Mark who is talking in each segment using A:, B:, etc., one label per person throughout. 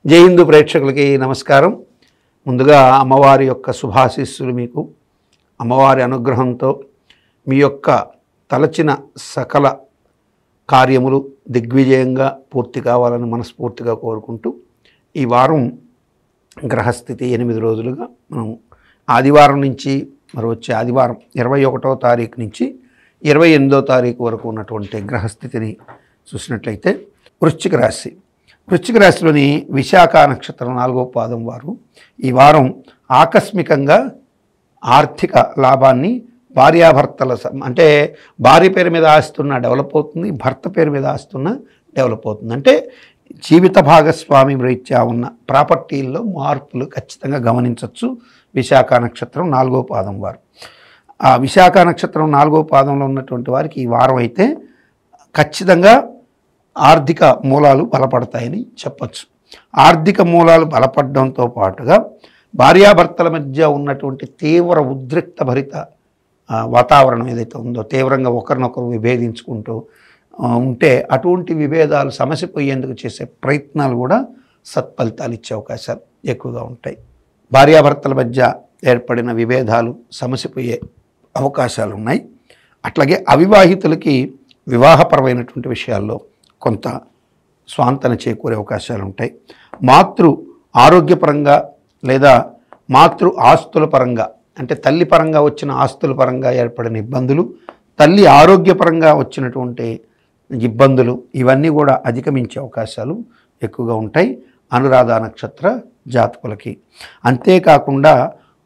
A: జై హిందూ ప్రేక్షకులకి నమస్కారం. ముందుగా అమ్మవారి యొక్క శుభాశీస్సులు మీకు, అమ్మవారి అనుగ్రహంతో మీ యొక్క తలచిన సకల కార్యములు దిగ్విజయంగా పూర్తి కావాలని మనస్ఫూర్తిగా కోరుకుంటూ, ఈ వారం గ్రహస్థితి 8 రోజులుగా మనం ఆదివారం నుంచి మరి వచ్చే ఆదివారం 21వ తారీఖు నుంచి 28వ తారీఖు వరకు ఉన్నటువంటి గ్రహస్థితిని చూసినట్లయితే, వృశ్చిక రాశిలోని విశాఖ నక్షత్రం 4వ పాదం వారు ఈ వారం ఆకస్మికంగా ఆర్థిక లాభాన్ని భార్యాభర్తల అంటే భార్య పేరు మీద ఆస్తున్న డెవలప్ అవుతుంది, భర్త పేరు మీద ఆస్తున్న డెవలప్ అవుతుంది. అంటే జీవిత భాగస్వామి రీత్యా ఉన్న ప్రాపర్టీల్లో మార్పులు ఖచ్చితంగా గమనించవచ్చు. విశాఖ నక్షత్రం 4వ పాదం వారు, ఆ విశాఖ నక్షత్రం 4వ పాదంలో ఉన్నటువంటి వారికి ఈ వారం అయితే ఖచ్చితంగా ఆర్థిక మూలాలు బలపడతాయని చెప్పచ్చు. ఆర్థిక మూలాలు బలపడడంతో పాటుగా భార్యాభర్తల మధ్య ఉన్నటువంటి తీవ్ర ఉద్రిక్త భరిత వాతావరణం ఏదైతే ఉందో, తీవ్రంగా ఒకరినొకరు విభేదించుకుంటూ ఉంటే అటువంటి విభేదాలు సమసిపోయేందుకు చేసే ప్రయత్నాలు కూడా సత్ఫలితాలు ఇచ్చే అవకాశాలు ఎక్కువగా ఉంటాయి. భార్యాభర్తల మధ్య ఏర్పడిన విభేదాలు సమసిపోయే అవకాశాలు ఉన్నాయి. అట్లాగే అవివాహితులకి వివాహపరమైనటువంటి విషయాల్లో కొంత స్వాంతన చేకూరే అవకాశాలు ఉంటాయి. మాతృ ఆరోగ్యపరంగా లేదా మాతృ ఆస్తుల పరంగా, అంటే తల్లి పరంగా వచ్చిన ఆస్తుల పరంగా ఏర్పడిన ఇబ్బందులు, తల్లి ఆరోగ్యపరంగా వచ్చినటువంటి ఇబ్బందులు, ఇవన్నీ కూడా అధిగమించే అవకాశాలు ఎక్కువగా ఉంటాయి అనురాధ నక్షత్ర జాతకులకి. అంతేకాకుండా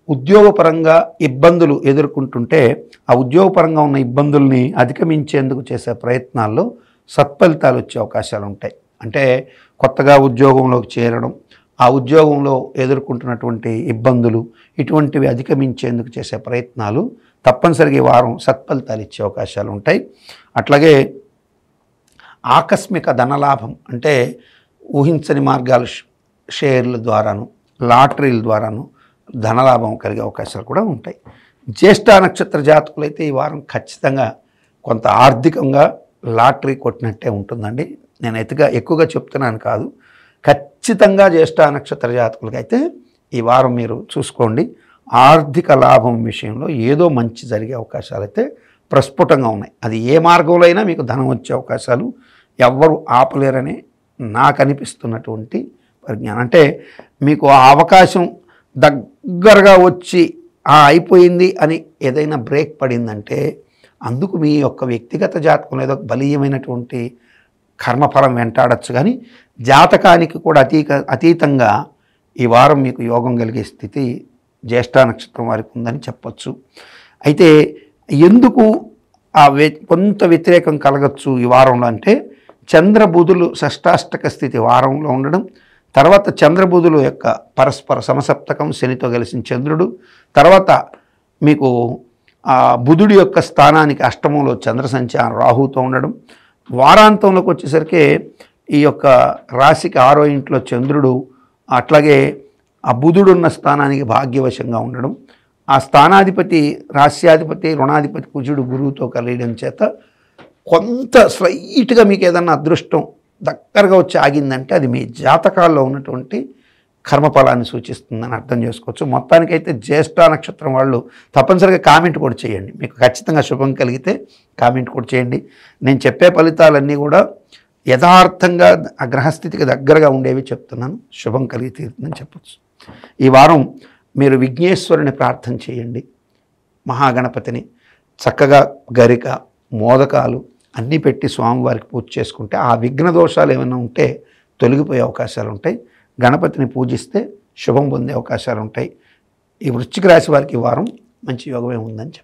A: ఉద్యోగపరంగా ఇబ్బందులు ఎదుర్కొంటుంటే ఆ ఉద్యోగపరంగా ఉన్న ఇబ్బందుల్ని అధిగమించేందుకు చేసే ప్రయత్నాల్లో సత్ఫలితాలు వచ్చే అవకాశాలు ఉంటాయి. అంటే కొత్తగా ఉద్యోగంలోకి చేరడం, ఆ ఉద్యోగంలో ఎదుర్కొంటున్నటువంటి ఇబ్బందులు, ఇటువంటివి అధిగమించేందుకు చేసే ప్రయత్నాలు తప్పనిసరిగా ఈ వారం సత్ఫలితాలు ఇచ్చే అవకాశాలు ఉంటాయి. అట్లాగే ఆకస్మిక ధనలాభం, అంటే ఊహించని మార్గాలు, షేర్ల ద్వారాను, లాటరీల ద్వారాను ధనలాభం కలిగే అవకాశాలు కూడా ఉంటాయి. జ్యేష్ఠ నక్షత్ర జాతకులైతే ఈ వారం ఖచ్చితంగా కొంత ఆర్థికంగా లాటరీ కొట్టినట్టే ఉంటుందండి. నేను ఎక్కువగా చెప్తున్నాను కాదు, ఖచ్చితంగా జ్యేష్ఠ నక్షత్ర జాతకులకైతే ఈ వారం మీరు చూసుకోండి, ఆర్థిక లాభం విషయంలో ఏదో మంచి జరిగే అవకాశాలు అయితే ప్రస్ఫుటంగా ఉన్నాయి. అది ఏ మార్గంలో అయినా మీకు ధనం వచ్చే అవకాశాలు ఎవ్వరు ఆపలేరని నాకు అనిపిస్తున్నటువంటి పరిజ్ఞానం. అంటే మీకు ఆ అవకాశం దగ్గరగా వచ్చి అయిపోయింది అని ఏదైనా బ్రేక్ పడిందంటే అందుకు మీ యొక్క వ్యక్తిగత జాతకం ఏదో బలీయమైనటువంటి కర్మఫలం వెంటాడచ్చు. కానీ జాతకానికి కూడా అతీతంగా ఈ వారం మీకు యోగం కలిగే స్థితి జ్యేష్ఠ నక్షత్రం వారికి ఉందని చెప్పచ్చు. అయితే ఎందుకు కొంత వ్యతిరేకం కలగచ్చు ఈ వారంలో అంటే, చంద్రబుధులు షష్టాష్టక స్థితి వారంలో ఉండడం, తర్వాత చంద్రబుధులు యొక్క పరస్పర సమసప్తకం, శనితో కలిసిన చంద్రుడు, తర్వాత మీకు బుధుడి యొక్క స్థానానికి అష్టమంలో చంద్ర సంచారం రాహుతో ఉండడం, వారాంతంలోకి వచ్చేసరికి ఈ యొక్క రాశికి 6వ ఇంట్లో చంద్రుడు, అట్లాగే ఆ బుధుడు ఉన్న స్థానానికి భాగ్యవశంగా ఉండడం, ఆ స్థానాధిపతి రాశ్యాధిపతి రుణాధిపతి కుజుడు గురువుతో కలియడం చేత కొంత స్లైట్గా మీకు ఏదన్నా అదృష్టం దగ్గరగా వచ్చి ఆగిందంటే అది మీ జాతకాల్లో ఉన్నటువంటి కర్మఫలాన్ని సూచిస్తుందని అర్థం చేసుకోవచ్చు. మొత్తానికైతే జ్యేష్ఠ నక్షత్రం వాళ్ళు తప్పనిసరిగా కామెంట్ కూడా చేయండి. మీకు ఖచ్చితంగా శుభం కలిగితే కామెంట్ కూడా చేయండి. నేను చెప్పే ఫలితాలన్నీ కూడా యథార్థంగా ఆ గ్రహస్థితికి దగ్గరగా ఉండేవి చెప్తున్నాను. శుభం కలిగి తీరుతుందని చెప్పచ్చు. ఈ వారం మీరు విఘ్నేశ్వరుని ప్రార్థన చేయండి, మహాగణపతిని చక్కగా గరిక, మోదకాలు అన్నీ పెట్టి స్వామివారికి పూజ చేసుకుంటే ఆ విఘ్న దోషాలు ఏమైనా ఉంటే తొలగిపోయే అవకాశాలు ఉంటాయి. గణపతిని పూజిస్తే శుభం పొందే అవకాశాలు ఉంటాయి. ఈ వృశ్చిక రాశి వారికి ఈ వారం మంచి యోగమే ఉందని చెప్పారు.